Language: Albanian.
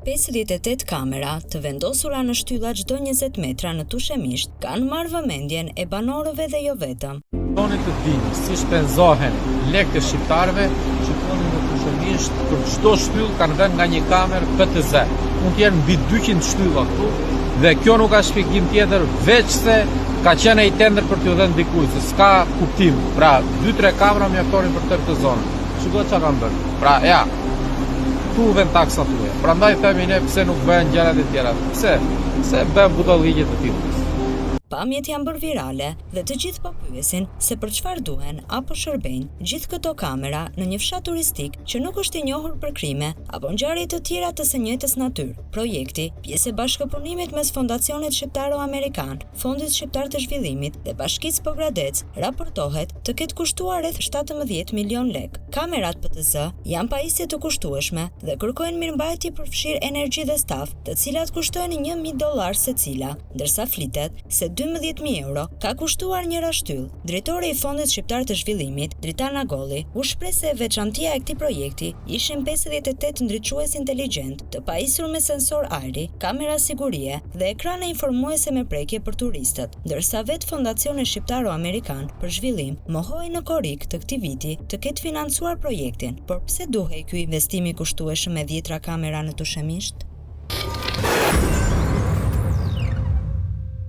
58 kamera të vendosura në shtylla çdo 20 metra në Tushemisht kanë marrë vëmendjen e banorëve dhe jo vetëm. Doni të dini si shpenzohen lekët e shqiptarëve, shikoni në Tushemisht për çdo shtyllë kanë vënë nga një kamerë PTZ. Mund të jenë mbi 200 shtylla këtu dhe kjo nuk ka shpjegim tjetër veç se ka qenë ai tender për t'u dhënë dikujt, se s'ka kuptim. Pra 2-3 kamera mjaftonin për tërë të zonën. Shikoj çfarë kanë bërë. Pra ja, tu vën taksa tuaja. Prandaj themi ne pse nuk bëhen gjërat e tjera. Pse? Se bën budalligje të tilla. Pamjet janë bërë virale dhe të gjithë po pyesin se për çfarë duhen apo shërbejnë gjithë këto kamera në një fshat turistik që nuk është i njohur për krime apo ngjarje të tjera të së njëjtës natyrë. Projekti, pjesë e bashkëpunimit mes Fondacionit Shqiptaro-Amerikan, Fondit Shqiptar të Zhvillimit dhe Bashkisë Pogradec, raportohet të ketë kushtuar rreth 17 milion lek. Kamerat PTZ janë pajisje të kushtueshme dhe kërkojnë mirëmbajtje për fshirë energji dhe staf, të cilat kushtojnë $1.000 secila, ndërsa flitet se 12.000 euro ka kushtuar njëra shtyllë. Drejtori i Fondit Shqiptar të Zhvillimit, Dritana Golli, u shpreh se veçantia e këtij projekti ishin 58 ndriçues inteligjent, të pajisur me sensor ajri, kamera sigurie dhe ekrane informuese me prekje për turistët, ndërsa vetë Fondacioni Shqiptaro-Amerikan për Zhvillim mohoi në korrik të këtij viti të ketë financuar projektin. Por pse duhej ky investim i kushtueshëm me 10 kamera në Tushemisht?